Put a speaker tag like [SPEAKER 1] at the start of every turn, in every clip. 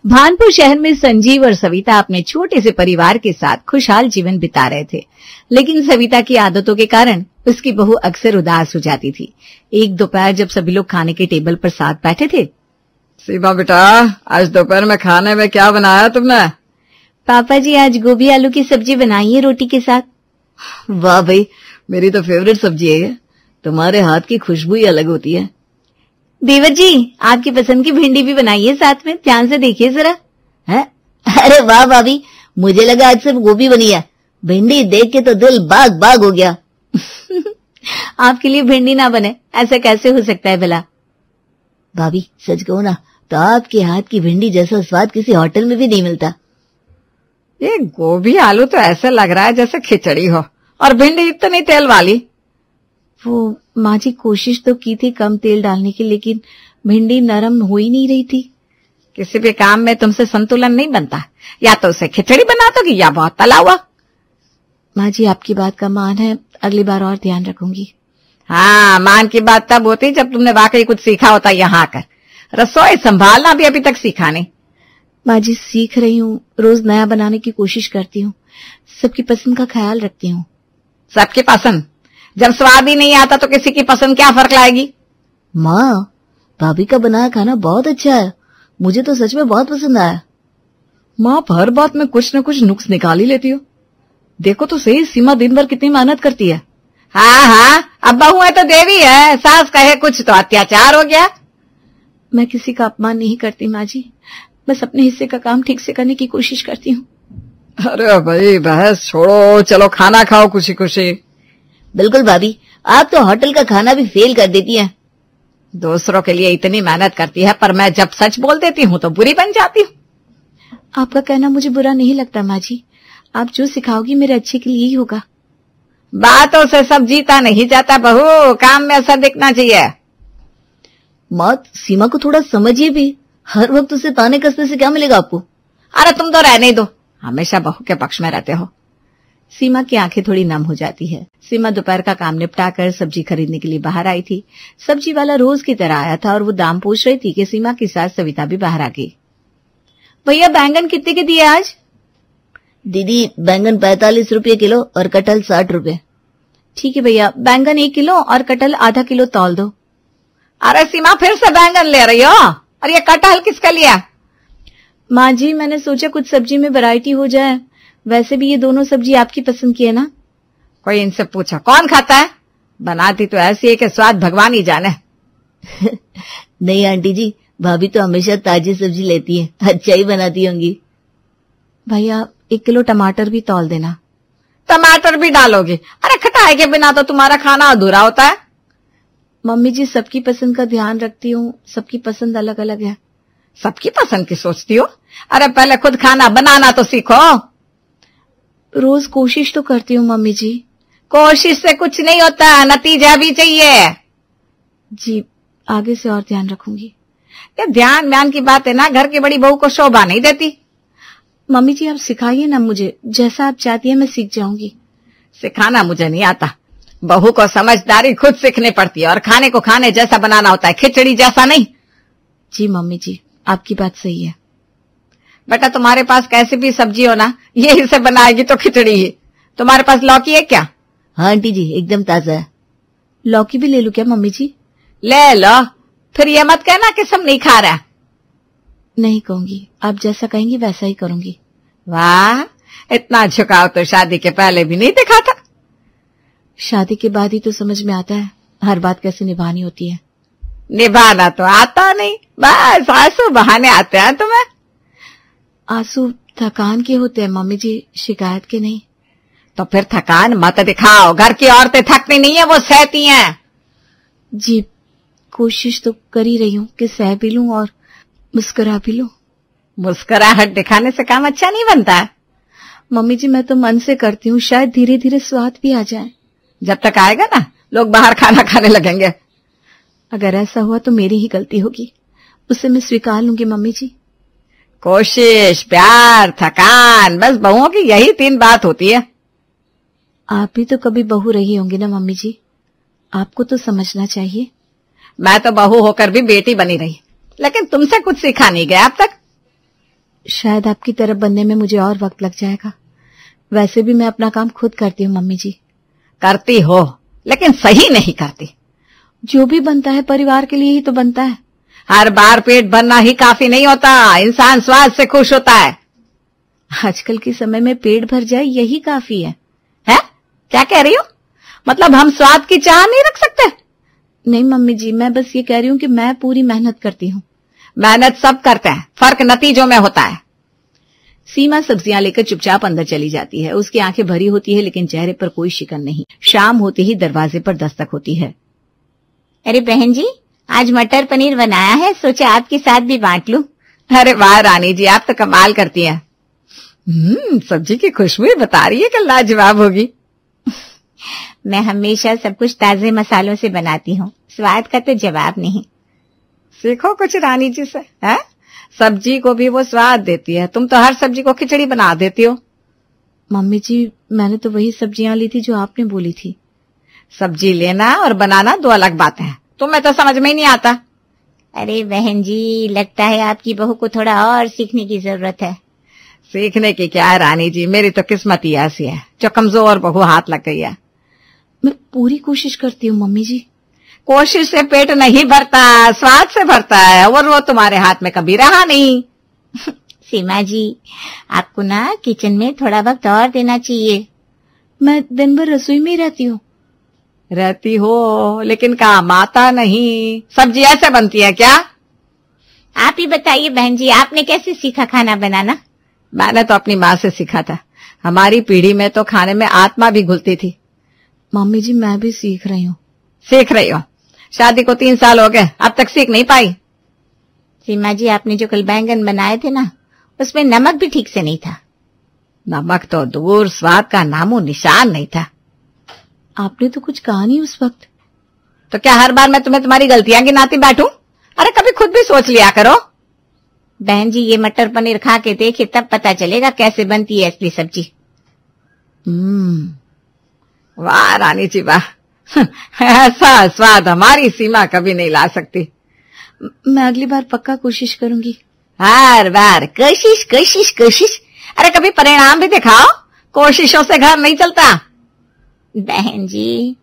[SPEAKER 1] भानपुर शहर में संजीव और सविता अपने छोटे से परिवार के साथ खुशहाल जीवन बिता रहे थे, लेकिन सविता की आदतों के कारण उसकी बहू अक्सर उदास हो जाती थी। एक दोपहर जब सभी लोग खाने के टेबल पर साथ बैठे थे।
[SPEAKER 2] सीमा बेटा, आज दोपहर में खाने में क्या बनाया तुमने?
[SPEAKER 1] पापा जी, आज गोभी आलू की सब्जी बनाई है रोटी के साथ।
[SPEAKER 2] वाह भाई, मेरी तो फेवरेट सब्जी है। तुम्हारे हाथ की खुशबू ही अलग होती है।
[SPEAKER 1] देवर जी, आपकी पसंद की भिंडी भी बनाई है साथ में, ध्यान से देखिए जरा।
[SPEAKER 3] है? अरे वाह भाभी, मुझे लगा आज सिर्फ गोभी बनी है। भिंडी देख के तो दिल बाग बाग हो गया।
[SPEAKER 1] आपके लिए भिंडी ना बने, ऐसा कैसे हो सकता है भला?
[SPEAKER 3] भाभी सच कहूं ना तो आपके हाथ की भिंडी जैसा स्वाद किसी होटल में भी नहीं मिलता।
[SPEAKER 2] ये गोभी आलू तो ऐसा लग रहा है जैसे खिचड़ी हो, और भिंडी इतनी तेल वाली।
[SPEAKER 1] वो माँ जी कोशिश तो की थी कम तेल डालने की, लेकिन भिंडी नरम हो ही नहीं रही थी।
[SPEAKER 2] किसी भी काम में तुमसे संतुलन नहीं बनता, या तो उसे खिचड़ी बना दोगी या बहुत तला हुआ।
[SPEAKER 1] माँ जी, आपकी बात का मान है, अगली बार और ध्यान रखूंगी।
[SPEAKER 2] हाँ, मान की बात तब होती जब तुमने वाकई कुछ सीखा होता। यहाँ आकर रसोई संभालना भी अभी तक सीखा नहीं।
[SPEAKER 1] माँ जी, सीख रही हूँ, रोज नया बनाने की कोशिश करती हूँ, सबकी पसंद का ख्याल रखती हूँ।
[SPEAKER 2] सबकी पसंद? जब स्वाद ही नहीं आता तो किसी की पसंद क्या फर्क लाएगी?
[SPEAKER 3] माँ, भाभी का बनाया खाना बहुत अच्छा है, मुझे तो सच में बहुत पसंद आया।
[SPEAKER 2] माँ, हर बात में कुछ न कुछ नुक्स निकाल ही लेती हो। देखो तो सही, सीमा दिन भर कितनी मेहनत करती है। हाँ हाँ, अब बहू है तो देवी है, सास कहे कुछ तो अत्याचार हो गया।
[SPEAKER 1] मैं किसी का अपमान नहीं करती माँ जी, बस अपने हिस्से का काम ठीक से करने की कोशिश करती हूँ।
[SPEAKER 2] अरे भाई बहस छोड़ो, चलो खाना खाओ खुशी खुशी।
[SPEAKER 3] बिल्कुल भाभी, आप तो होटल का खाना भी फेल कर देती हैं।
[SPEAKER 2] दूसरों के लिए इतनी मेहनत करती है, पर मैं जब सच बोल देती हूँ तो बुरी बन जाती हूँ।
[SPEAKER 1] आपका कहना मुझे बुरा नहीं लगता माँ जी, आप जो सिखाओगी मेरे अच्छे के लिए ही होगा।
[SPEAKER 2] बातों से सब जीता नहीं जाता बहू, काम में असर दिखना चाहिए।
[SPEAKER 3] माँ, सीमा को थोड़ा समझिए भी, हर वक्त उसे ताने कसने से क्या मिलेगा आपको?
[SPEAKER 2] अरे तुम तो रहने दो, हमेशा बहू के पक्ष में रहते हो।
[SPEAKER 1] सीमा की आंखें थोड़ी नम हो जाती है। सीमा दोपहर का काम निपटाकर सब्जी खरीदने के लिए बाहर आई थी। सब्जी वाला रोज की तरह आया था और वो दाम पूछ रही थी कि सीमा के साथ सविता भी बाहर आ गई। भैया, बैंगन कितने के दिए आज?
[SPEAKER 3] दीदी, बैंगन 45 रुपये किलो और कटहल 60 रुपये।
[SPEAKER 1] ठीक है भैया, बैंगन 1 किलो और कटहल आधा किलो तौल दो।
[SPEAKER 2] अरे सीमा, फिर से बैंगन ले रही हो? और ये कटहल किसका लिया?
[SPEAKER 1] माँ जी, मैंने सोचा कुछ सब्जी में वैरायटी हो जाए, वैसे भी ये दोनों सब्जी आपकी पसंद की है ना।
[SPEAKER 2] कोई इनसे पूछा कौन खाता है? बनाती तो ऐसी है कि स्वाद भगवान ही जाने।
[SPEAKER 3] नहीं आंटी जी, भाभी तो हमेशा ताजी सब्जी लेती है, अच्छा ही बनाती होंगी।
[SPEAKER 1] भैया, 1 किलो टमाटर भी तौल देना।
[SPEAKER 2] टमाटर भी डालोगे? अरे खटाई के बिना तो तुम्हारा खाना अधूरा होता है।
[SPEAKER 1] मम्मी जी, सबकी पसंद का ध्यान रखती हूँ, सबकी पसंद अलग अलग है।
[SPEAKER 2] सबकी पसंद की सोचती हो? अरे पहले खुद खाना बनाना तो सीखो।
[SPEAKER 1] रोज कोशिश तो करती हूँ मम्मी जी।
[SPEAKER 2] कोशिश से कुछ नहीं होता, नतीजा भी चाहिए।
[SPEAKER 1] जी, आगे से और ध्यान रखूंगी।
[SPEAKER 2] ये ध्यान म्यान की बात है ना, घर की बड़ी बहू को शोभा नहीं देती।
[SPEAKER 1] मम्मी जी, आप सिखाइए ना मुझे, जैसा आप चाहती है मैं सीख जाऊंगी।
[SPEAKER 2] सिखाना मुझे नहीं आता, बहू को समझदारी खुद सीखनी पड़ती है, और खाने को खाने जैसा बनाना होता है, खिचड़ी जैसा नहीं।
[SPEAKER 1] जी मम्मी जी, आपकी बात सही है।
[SPEAKER 2] बेटा, तुम्हारे पास कैसी भी सब्जी हो ना, यही से बनाएगी तो खिचड़ी ही। तुम्हारे पास लौकी है क्या?
[SPEAKER 3] हाँ आंटी जी, एकदम ताजा है।
[SPEAKER 1] लौकी भी ले लूं क्या मम्मी जी?
[SPEAKER 2] ले लो, फिर ये मत कहना कि सब नहीं खा रहा।
[SPEAKER 1] नहीं कहूंगी, आप जैसा कहेंगी वैसा ही करूंगी।
[SPEAKER 2] वाह, इतना झुकाव तो शादी के पहले भी नहीं दिखा था।
[SPEAKER 1] शादी के बाद ही तो समझ में आता है हर बात कैसे निभानी होती है।
[SPEAKER 2] निभाना तो आता नहीं, बस आंसू बहाने आते हैं तुम्हें।
[SPEAKER 1] आंसू थकान के होते हैं मम्मी जी, शिकायत के नहीं।
[SPEAKER 2] तो फिर थकान मत दिखाओ, घर की औरतें थकती नहीं है, वो सहती हैं।
[SPEAKER 1] जी, कोशिश तो कर ही रही हूँ कि सह भी लूं और मुस्कुरा भी लूं।
[SPEAKER 2] मुस्कुराहट दिखाने से काम अच्छा नहीं बनता है।
[SPEAKER 1] मम्मी जी, मैं तो मन से करती हूँ, शायद धीरे धीरे स्वाद भी आ जाए।
[SPEAKER 2] जब तक आएगा ना, लोग बाहर खाना खाने लगेंगे।
[SPEAKER 1] अगर ऐसा हुआ तो मेरी ही गलती होगी, उसे मैं स्वीकार लूंगी मम्मी जी।
[SPEAKER 2] कोशिश, प्यार, थकान, बस बहुओं की यही 3 बात होती है।
[SPEAKER 1] आप भी तो कभी बहू रही होंगी ना मम्मी जी, आपको तो समझना चाहिए।
[SPEAKER 2] मैं तो बहू होकर भी बेटी बनी रही, लेकिन तुमसे कुछ सीखा नहीं गया अब तक।
[SPEAKER 1] शायद आपकी तरफ बनने में मुझे और वक्त लग जाएगा। वैसे भी मैं अपना काम खुद करती हूँ मम्मी जी।
[SPEAKER 2] करती हो, लेकिन सही नहीं करती।
[SPEAKER 1] जो भी बनता है परिवार के लिए ही तो बनता है।
[SPEAKER 2] हर बार पेट भरना ही काफी नहीं होता, इंसान स्वाद से खुश होता है।
[SPEAKER 1] आजकल के समय में पेट भर जाए यही काफी है।
[SPEAKER 2] हैं? क्या कह रही हो? मतलब हम स्वाद की चाह नहीं रख सकते?
[SPEAKER 1] नहीं मम्मी जी, मैं बस ये कह रही हूँ कि मैं पूरी मेहनत करती हूँ।
[SPEAKER 2] मेहनत सब करते हैं, फर्क नतीजों में होता है।
[SPEAKER 1] सीमा सब्जियां लेकर चुपचाप अंदर चली जाती है। उसकी आंखें भरी होती है लेकिन चेहरे पर कोई शिकन नहीं। शाम होते ही दरवाजे पर दस्तक होती है।
[SPEAKER 3] अरे बहन जी, आज मटर पनीर बनाया है, सोचा आपके साथ भी बांट लूं।
[SPEAKER 2] अरे वाह रानी जी, आप तो कमाल करती हैं। सब्जी की खुशबू बता रही है कि लाजवाब होगी।
[SPEAKER 3] मैं हमेशा सब कुछ ताजे मसालों से बनाती हूँ, स्वाद का तो जवाब नहीं।
[SPEAKER 2] सीखो कुछ रानी जी से। है? सब्जी को भी वो स्वाद देती है, तुम तो हर सब्जी को खिचड़ी बना देती हो।
[SPEAKER 1] मम्मी जी, मैंने तो वही सब्जियां ली थी जो आपने बोली थी।
[SPEAKER 2] सब्जी लेना और बनाना दो अलग बातें हैं, तुम्हें तो समझ में ही नहीं आता।
[SPEAKER 3] अरे बहन जी, लगता है आपकी बहू को थोड़ा और सीखने की जरूरत है।
[SPEAKER 2] सीखने की क्या है रानी जी, मेरी तो किस्मत ही ऐसी है जो कमजोर बहू हाथ लग गई है।
[SPEAKER 1] मैं पूरी कोशिश करती हूँ मम्मी जी।
[SPEAKER 2] कोशिश से पेट नहीं भरता, स्वाद से भरता है, और वो तुम्हारे हाथ में कभी रहा नहीं।
[SPEAKER 3] सीमा जी, आपको ना किचन में थोड़ा वक्त और देना चाहिए।
[SPEAKER 1] मैं दिन भर रसोई में ही
[SPEAKER 2] रहती हो, लेकिन काम आता नहीं। सब्जी ऐसे बनती है क्या?
[SPEAKER 3] आप ही बताइए बहन जी, आपने कैसे सीखा खाना बनाना?
[SPEAKER 2] मैंने तो अपनी माँ से सीखा था। हमारी पीढ़ी में तो खाने में आत्मा भी घुलती थी।
[SPEAKER 1] मम्मी जी, मैं भी सीख रही हूँ।
[SPEAKER 2] सीख रही हो? शादी को 3 साल हो गए, अब तक सीख नहीं पाई?
[SPEAKER 3] सीमा जी, आपने जो कल बैंगन बनाए थे ना, उसमें नमक भी ठीक से नहीं था।
[SPEAKER 2] नमक तो दूर, स्वाद का नामो निशान नहीं था।
[SPEAKER 1] आपने तो कुछ कहा नहीं उस वक्त।
[SPEAKER 2] तो क्या हर बार मैं तुम्हें तुम्हारी गलतियां गिनाती बैठूं? अरे कभी खुद भी सोच लिया करो।
[SPEAKER 3] बहन जी, ये मटर पनीर खा के देखे तब पता चलेगा कैसे बनती है असली सब्जी।
[SPEAKER 2] वाह रानी जी वाह, ऐसा स्वाद हमारी सीमा कभी नहीं ला सकती।
[SPEAKER 1] मैं अगली बार पक्का कोशिश करूंगी।
[SPEAKER 2] हर बार कोशिश कोशिश कोशिश। अरे कभी परिणाम भी दिखाओ, कोशिशों से घर नहीं चलता।
[SPEAKER 3] बहन जी,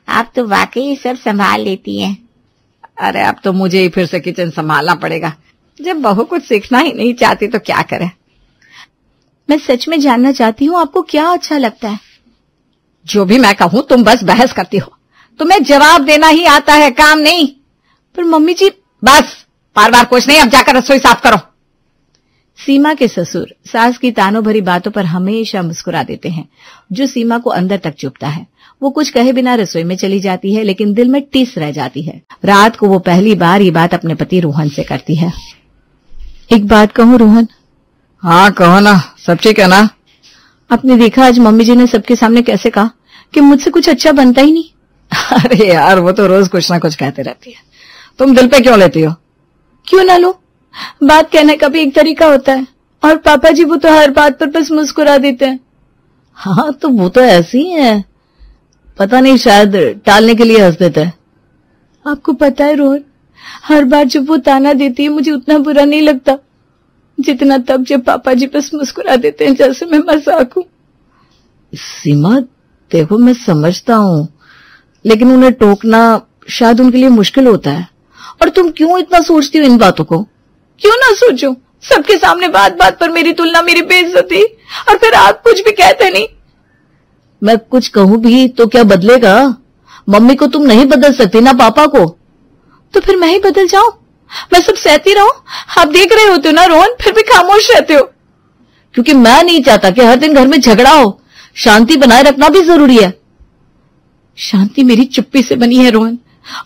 [SPEAKER 3] आप तो वाकई सब संभाल लेती हैं।
[SPEAKER 2] अरे अब तो मुझे ही फिर से किचन संभालना पड़ेगा। जब बहू कुछ सीखना ही नहीं चाहती तो क्या करे।
[SPEAKER 1] मैं सच में जानना चाहती हूँ, आपको क्या अच्छा लगता है?
[SPEAKER 2] जो भी मैं कहूँ तुम बस बहस करती हो। तुम्हें जवाब देना ही आता है, काम नहीं।
[SPEAKER 1] पर मम्मी जी,
[SPEAKER 2] बस बार बार कुछ नहीं, अब जाकर रसोई साफ करो।
[SPEAKER 1] सीमा के ससुर सास की तानों भरी बातों पर हमेशा मुस्कुरा देते हैं, जो सीमा को अंदर तक चुभता है। वो कुछ कहे बिना रसोई में चली जाती है, लेकिन दिल में टिस रह जाती है। रात को वो पहली बार ये बात अपने पति रोहन से करती है। एक बात कहूँ रोहन?
[SPEAKER 2] हाँ कहो ना, सब ठीक है ना?
[SPEAKER 1] आपने देखा आज मम्मी जी ने सबके सामने कैसे कहा कि मुझसे कुछ अच्छा बनता ही नहीं।
[SPEAKER 2] अरे यार, वो तो रोज कुछ ना कुछ कहते रहती है, तुम दिल पे क्यों लेती हो?
[SPEAKER 1] क्यों ना लो, बात कहने का भी एक तरीका होता है। और पापा जी वो तो हर बात पर बस मुस्कुरा देते हैं।
[SPEAKER 2] हाँ तो वो तो ऐसी ही है, पता नहीं शायद टालने के लिए हंस देते हैं।
[SPEAKER 1] आपको पता है रोहन, हर बार जब वो ताना देती है मुझे उतना बुरा नहीं लगता जितना तब जब पापा जी बस मुस्कुरा देते हैं जैसे मैं मजाक हूँ।
[SPEAKER 2] सीमा देखो, मैं समझता हूँ, लेकिन उन्हें टोकना शायद उनके लिए मुश्किल होता है। और तुम क्यों इतना सोचती हो इन बातों को?
[SPEAKER 1] क्यों ना सोचूं, सबके सामने बात बात पर मेरी तुलना, मेरी बेइज्जती, और फिर आप कुछ भी कहते नहीं।
[SPEAKER 2] मैं कुछ कहूं भी तो क्या बदलेगा? मम्मी को तुम नहीं बदल सकती, ना पापा को।
[SPEAKER 1] तो फिर मैं ही बदल जाऊं, मैं सब सहती रहूं? आप देख रहे होते हो ना रोहन, फिर भी खामोश रहते हो।
[SPEAKER 2] क्योंकि मैं नहीं चाहता कि हर दिन घर में झगड़ा हो। शांति बनाए रखना भी जरूरी है।
[SPEAKER 1] शांति मेरी चुप्पी से बनी है रोहन,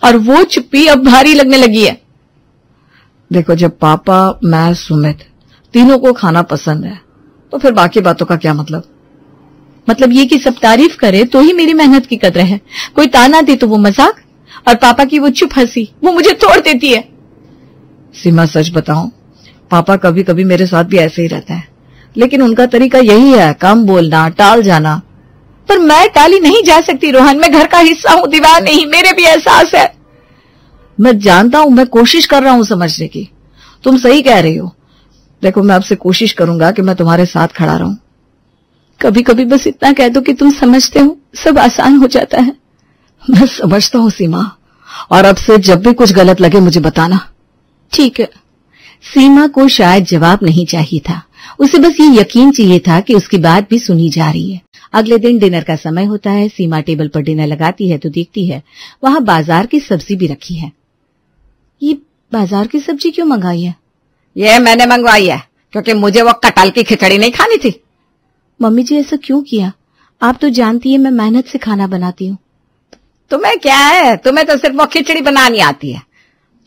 [SPEAKER 1] और वो चुप्पी अब भारी लगने लगी है।
[SPEAKER 2] देखो, जब पापा, मैं, सुमित तीनों को खाना पसंद है तो फिर बाकी बातों का क्या मतलब?
[SPEAKER 1] मतलब ये कि सब तारीफ करे तो ही मेरी मेहनत की कदर है, कोई ताना दे तो वो मजाक, और पापा की वो चुप हंसी वो मुझे तोड़ देती है।
[SPEAKER 2] सीमा सच बताऊं, पापा कभी कभी मेरे साथ भी ऐसे ही रहता है, लेकिन उनका तरीका यही है, कम बोलना, टाल जाना।
[SPEAKER 1] पर मैं टाली नहीं जा सकती रोहन, मैं घर का हिस्सा हूं, दीवार नहीं। मेरे भी एहसास है।
[SPEAKER 2] मैं जानता हूं, मैं कोशिश कर रहा हूं समझने की। तुम सही कह रही हो, देखो, मैं आपसे कोशिश करूंगा कि मैं तुम्हारे साथ खड़ा रहूं।
[SPEAKER 1] कभी कभी बस इतना कह दो कि तुम समझते हो, सब आसान हो जाता है।
[SPEAKER 2] मैं समझता हूं सीमा, और अब से जब भी कुछ गलत लगे मुझे बताना।
[SPEAKER 1] ठीक है। सीमा को शायद जवाब नहीं चाहिए था, उसे बस ये यकीन चाहिए था कि उसकी बात भी सुनी जा रही है। अगले दिन डिनर का समय होता है। सीमा टेबल पर डिनर लगाती है तो देखती है वहां बाजार की सब्जी भी रखी है। ये बाजार की सब्जी क्यों मंगाई है?
[SPEAKER 2] ये मैंने मंगवाई है क्योंकि मुझे वो कटहल की खिचड़ी नहीं खानी थी।
[SPEAKER 1] मम्मी जी, ऐसा क्यों किया? आप तो जानती है मैं मेहनत से खाना बनाती हूँ।
[SPEAKER 2] तुम्हें क्या है, तुम्हें तो सिर्फ वो खिचड़ी बनानी आती है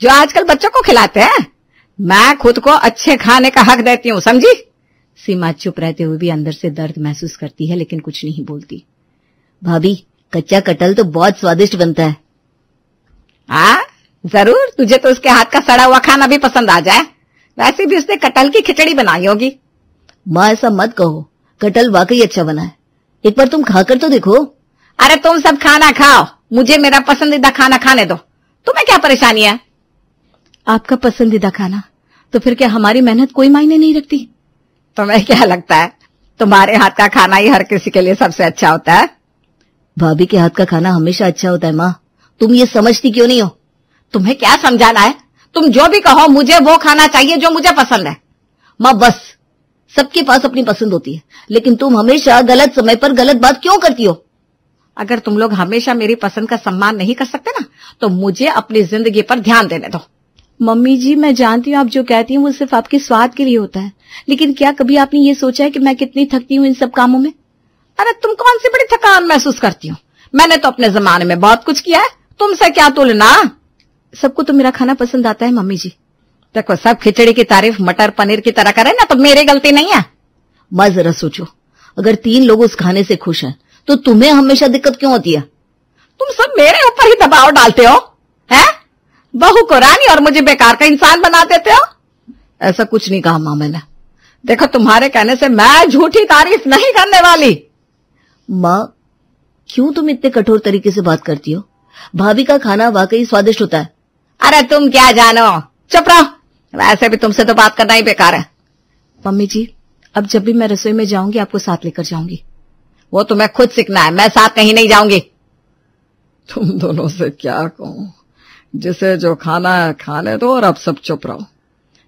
[SPEAKER 2] जो आजकल बच्चों को खिलाते हैं। मैं खुद को अच्छे खाने का हक देती हूँ, समझी?
[SPEAKER 1] सीमा चुप रहते हुए भी अंदर से दर्द महसूस करती है, लेकिन कुछ नहीं बोलती।
[SPEAKER 3] भाभी, कच्चा कटहल तो बहुत स्वादिष्ट बनता है।
[SPEAKER 2] हाँ जरूर, तुझे तो उसके हाथ का सड़ा हुआ खाना भी पसंद आ जाए। वैसे भी उसने कटहल की खिचड़ी बनाई होगी।
[SPEAKER 3] माँ, ऐसा मत कहो, कटहल वाकई अच्छा बना है। एक बार तुम खाकर तो देखो।
[SPEAKER 2] अरे तुम सब खाना खाओ, मुझे मेरा पसंदीदा खाना खाने दो। तुम्हें क्या परेशानी है?
[SPEAKER 1] आपका पसंदीदा खाना? तो फिर क्या हमारी मेहनत कोई मायने नहीं रखती?
[SPEAKER 2] तुम्हें क्या लगता है तुम्हारे हाथ का खाना ही हर किसी के लिए सबसे अच्छा होता है?
[SPEAKER 3] भाभी के हाथ का खाना हमेशा अच्छा होता है माँ, तुम ये समझती क्यों नहीं हो?
[SPEAKER 2] तुम्हें क्या समझाना है? तुम जो भी कहो, मुझे वो खाना चाहिए जो मुझे पसंद है।
[SPEAKER 3] माँ बस, सबके पास अपनी पसंद होती है, लेकिन तुम हमेशा गलत समय पर गलत बात क्यों करती हो?
[SPEAKER 2] अगर तुम लोग हमेशा मेरी पसंद का सम्मान नहीं कर सकते ना, तो मुझे अपनी जिंदगी पर ध्यान देने दो।
[SPEAKER 1] मम्मी जी, मैं जानती हूँ आप जो कहती हैं वो सिर्फ आपके स्वाद के लिए होता है, लेकिन क्या कभी आपने ये सोचा है कि मैं कितनी थकती हूँ इन सब कामों में?
[SPEAKER 2] अरे तुम कौन सी बड़ी थकान महसूस करती हो? मैंने तो अपने जमाने में बहुत कुछ किया है, तुमसे क्या तुलना।
[SPEAKER 1] सबको तो मेरा खाना पसंद आता है मम्मी जी।
[SPEAKER 2] देखो, सब खिचड़ी की तारीफ मटर पनीर की तरह करे ना तो मेरी गलती नहीं है।
[SPEAKER 3] माँ जरा सोचो, अगर 3 लोग उस खाने से खुश हैं तो तुम्हें हमेशा दिक्कत क्यों होती है?
[SPEAKER 2] तुम सब मेरे ऊपर ही दबाव डालते हो, हैं? बहू को रानी और मुझे बेकार का इंसान बना देते हो।
[SPEAKER 3] ऐसा कुछ नहीं कहा माँ मैंने।
[SPEAKER 2] देखो, तुम्हारे कहने से मैं झूठी तारीफ नहीं करने वाली।
[SPEAKER 3] माँ, क्यों तुम इतने कठोर तरीके से बात करती हो? भाभी का खाना वाकई स्वादिष्ट होता है।
[SPEAKER 2] अरे तुम क्या जानो, चुप रहो। वैसे भी तुमसे तो बात करना ही बेकार है।
[SPEAKER 1] मम्मी जी, अब जब भी मैं रसोई में जाऊंगी आपको साथ लेकर जाऊंगी।
[SPEAKER 2] वो तुम्हें खुद सीखना है, मैं साथ कहीं नहीं जाऊंगी। तुम दोनों से क्या कहूं, जिसे जो खाना है खाने दो और अब सब चुप रहो।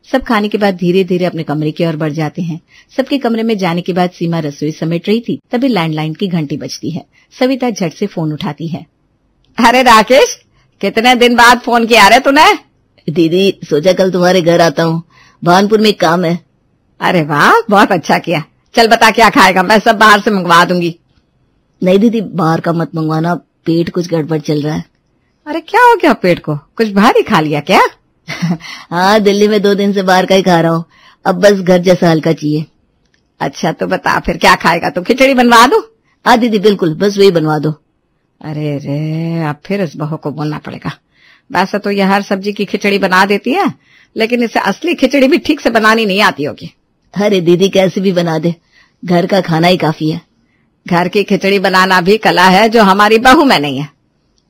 [SPEAKER 1] सब खाने के बाद धीरे धीरे अपने कमरे की ओर बढ़ जाते हैं। सबके कमरे में जाने के बाद सीमा रसोई समेट रही थी, तभी लैंडलाइन की घंटी बजती है। सविता झट से फोन उठाती है।
[SPEAKER 2] अरे राकेश, कितने दिन बाद फोन किया रे तूने?
[SPEAKER 3] दीदी, सोचा कल तुम्हारे घर आता हूँ, भानपुर में एक काम है।
[SPEAKER 2] अरे वाह, बहुत अच्छा किया। चल बता क्या खाएगा, मैं सब बाहर से मंगवा दूंगी।
[SPEAKER 3] नहीं दीदी, बाहर का मत मंगवाना, पेट कुछ गड़बड़ चल रहा है।
[SPEAKER 2] अरे क्या हो गया पेट को, कुछ भारी खा लिया क्या?
[SPEAKER 3] हाँ, दिल्ली में 2 दिन से बाहर का ही खा रहा हूँ, अब बस घर जैसा हल्का चाहिए।
[SPEAKER 2] अच्छा तो बता फिर क्या खाएगा, तो खिचड़ी बनवा दूं?
[SPEAKER 3] हाँ दीदी बिल्कुल, बस वही बनवा दो।
[SPEAKER 2] अरे रे, अब फिर इस बहू को बोलना पड़ेगा। वैसे तो यह हर सब्जी की खिचड़ी बना देती है, लेकिन इसे असली खिचड़ी भी ठीक से बनानी नहीं आती होगी।
[SPEAKER 3] अरे दीदी, कैसे भी बना दे, घर का खाना ही काफी है।
[SPEAKER 2] घर की खिचड़ी बनाना भी कला है जो हमारी बहू में नहीं है।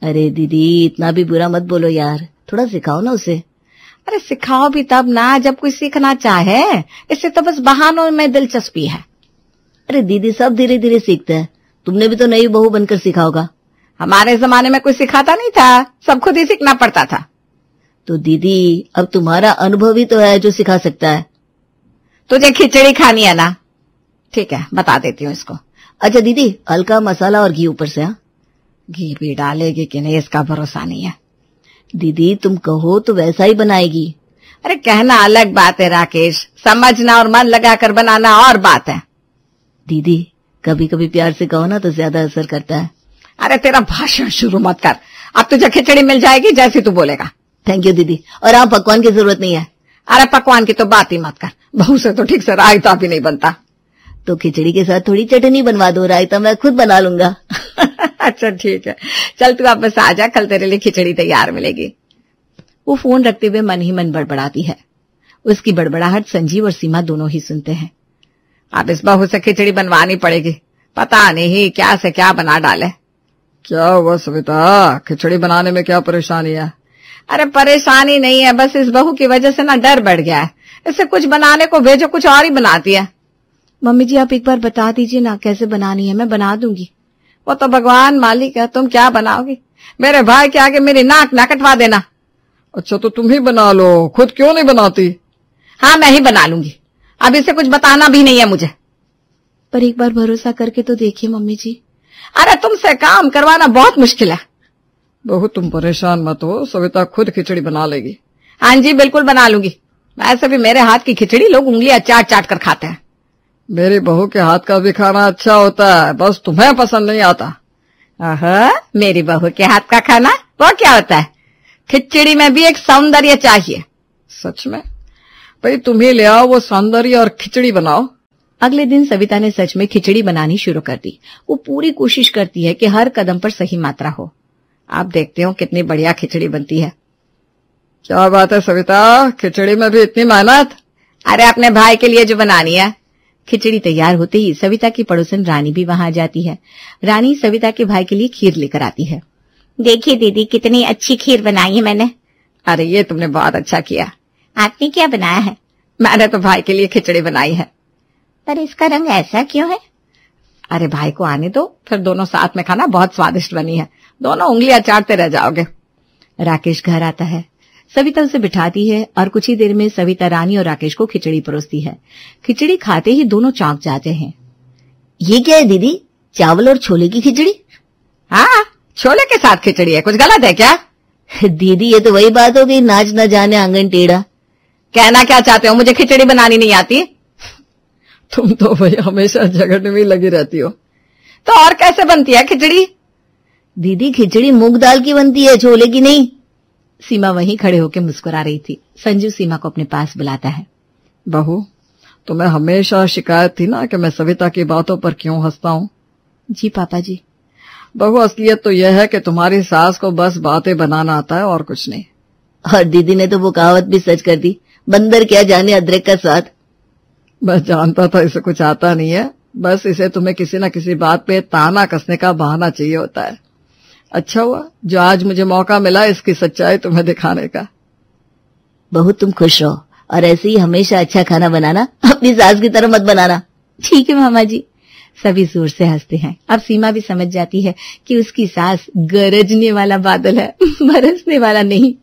[SPEAKER 3] अरे दीदी, इतना भी बुरा मत बोलो यार, थोड़ा सिखाओ ना उसे।
[SPEAKER 2] अरे सिखाओ भी तब ना जब कोई सीखना चाहे, इससे तो बस बहानों में दिलचस्पी है।
[SPEAKER 3] अरे दीदी, सब धीरे धीरे सीखते हैं, तुमने भी तो नई बहू बनकर सीखा होगा।
[SPEAKER 2] हमारे जमाने में कोई सिखाता नहीं था, सब खुद ही सीखना पड़ता था।
[SPEAKER 3] तो दीदी, अब तुम्हारा अनुभव ही तो है जो सिखा सकता है।
[SPEAKER 2] तुझे खिचड़ी खानी है ना? ठीक है, बता देती हूँ इसको।
[SPEAKER 3] अच्छा दीदी, हल्का मसाला और घी ऊपर से। हाँ,
[SPEAKER 2] घी भी डालेगी कि नहीं इसका भरोसा नहीं है।
[SPEAKER 3] दीदी, तुम कहो तो वैसा ही बनाएगी।
[SPEAKER 2] अरे कहना अलग बात है राकेश, समझना और मन लगाकर बनाना और बात है।
[SPEAKER 3] दीदी, कभी कभी प्यार से कहो ना तो ज्यादा असर करता है।
[SPEAKER 2] अरे तेरा भाषण शुरू मत कर, अब तुझे खिचड़ी मिल जाएगी जैसी तू बोलेगा।
[SPEAKER 3] थैंक यू दीदी, और आप पकवान की जरूरत नहीं है।
[SPEAKER 2] अरे पकवान की तो बात ही मत कर, बहू से तो ठीक से रायता भी नहीं बनता।
[SPEAKER 3] तो खिचड़ी के साथ थोड़ी चटनी बनवा दो, रायता मैं खुद बना लूंगा।
[SPEAKER 2] अच्छा ठीक है, चल तू वापस आ जा, कल तेरे लिए खिचड़ी तैयार मिलेगी।
[SPEAKER 1] वो फोन रखते हुए मन ही मन बड़बड़ाती है। उसकी बड़बड़ाहट संजीव और सीमा दोनों ही सुनते हैं।
[SPEAKER 2] अब इस बहू से खिचड़ी बनवानी पड़ेगी, पता नहीं क्या से क्या बना डाले। क्या हुआ सविता, खिचड़ी बनाने में क्या परेशानी है? अरे परेशानी नहीं है, बस इस बहू की वजह से ना डर बढ़ गया है। इसे कुछ बनाने को भेजो, कुछ और ही बनाती है।
[SPEAKER 1] मम्मी जी आप एक बार बता दीजिए ना कैसे बनानी है, मैं बना दूंगी।
[SPEAKER 2] वो तो भगवान मालिक है, तुम क्या बनाओगी? मेरे भाई के आगे मेरी नाक ना कटवा देना।
[SPEAKER 4] अच्छा तो तुम ही बना लो, खुद क्यों नहीं बनाती?
[SPEAKER 2] हाँ मैं ही बना लूंगी, अब इसे कुछ बताना भी नहीं है मुझे।
[SPEAKER 1] पर एक बार भरोसा करके तो देखिए मम्मी जी।
[SPEAKER 2] अरे तुमसे काम करवाना बहुत मुश्किल है।
[SPEAKER 4] बहू तुम परेशान मत हो, सविता खुद खिचड़ी बना लेगी।
[SPEAKER 2] हाँ जी बिल्कुल बना लूंगी। वैसे भी मेरे हाथ की खिचड़ी लोग उंगलियां चाट चाट कर खाते हैं।
[SPEAKER 4] मेरी बहू के हाथ का भी खाना अच्छा होता है, बस तुम्हें पसंद नहीं आता।
[SPEAKER 2] मेरी बहू के हाथ का खाना वो क्या होता है? खिचड़ी में भी एक सौंदर्य चाहिए।
[SPEAKER 4] सच में? भाई तुम्हें ले आओ वो सौंदर्य और खिचड़ी बनाओ।
[SPEAKER 1] अगले दिन सविता ने सच में खिचड़ी बनानी शुरू कर दी। वो पूरी कोशिश करती है कि हर कदम पर सही मात्रा हो।
[SPEAKER 2] आप देखते हो कितनी बढ़िया खिचड़ी बनती है।
[SPEAKER 4] क्या बात है सविता, खिचड़ी में भी इतनी मेहनत?
[SPEAKER 2] अरे अपने भाई के लिए जो बनानी है।
[SPEAKER 1] खिचड़ी तैयार होते ही सविता की पड़ोसन रानी भी वहां आ जाती है। रानी सविता के भाई के लिए खीर लेकर आती है।
[SPEAKER 3] देखिए दीदी कितनी अच्छी खीर बनाई है मैंने।
[SPEAKER 2] अरे ये तुमने बहुत अच्छा किया।
[SPEAKER 3] आपने क्या बनाया है?
[SPEAKER 2] मैंने तो भाई के लिए खिचड़ी बनाई है।
[SPEAKER 3] पर इसका रंग ऐसा क्यों है?
[SPEAKER 2] अरे भाई को आने दो, फिर दोनों साथ में खाना, बहुत स्वादिष्ट बनी है। दोनों उंगलियां चाटते रह जाओगे।
[SPEAKER 1] राकेश घर आता है। सविता उसे बिठाती है और कुछ ही देर में सविता रानी और राकेश को खिचड़ी परोसती है। खिचड़ी खाते ही दोनों चौंक जाते हैं।
[SPEAKER 3] ये क्या है दीदी, चावल और छोले की खिचड़ी?
[SPEAKER 2] हाँ छोले के साथ खिचड़ी है, कुछ गलत है क्या?
[SPEAKER 3] दीदी ये तो वही बात हो गई, नाच न जाने आंगन टेढ़ा।
[SPEAKER 2] कहना क्या चाहते हो, मुझे खिचड़ी बनानी नहीं आती?
[SPEAKER 4] तुम तो भाई हमेशा झगड़ने में लगी रहती हो।
[SPEAKER 2] तो और कैसे बनती है खिचड़ी?
[SPEAKER 3] दीदी खिचड़ी मूंग दाल की बनती है, छोले की नहीं।
[SPEAKER 1] सीमा वहीं खड़े होकर मुस्कुरा रही थी। संजू सीमा को अपने पास बुलाता है।
[SPEAKER 4] बहू तुम्हें हमेशा शिकायत थी ना कि मैं सविता की बातों पर क्यों हंसता हूँ?
[SPEAKER 1] जी पापा जी।
[SPEAKER 4] बहू असलियत तो यह है कि तुम्हारी सास को बस बातें बनाना आता है और कुछ नहीं।
[SPEAKER 3] और दीदी ने तो वो कहावत भी सच कर दी, बंदर क्या जाने अदरक का स्वाद।
[SPEAKER 4] मैं जानता था इसे कुछ आता नहीं है, बस इसे तुम्हें किसी न किसी बात पे ताना कसने का बहाना चाहिए होता है। अच्छा हुआ जो आज मुझे मौका मिला इसकी सच्चाई तुम्हें दिखाने का।
[SPEAKER 3] बहू तुम खुश रहो और ऐसे ही हमेशा अच्छा खाना बनाना, अपनी सास की तरह मत बनाना।
[SPEAKER 1] ठीक है मामा जी। सभी जोर से हंसते हैं। अब सीमा भी समझ जाती है कि उसकी सास गरजने वाला बादल है, बरसने वाला नहीं।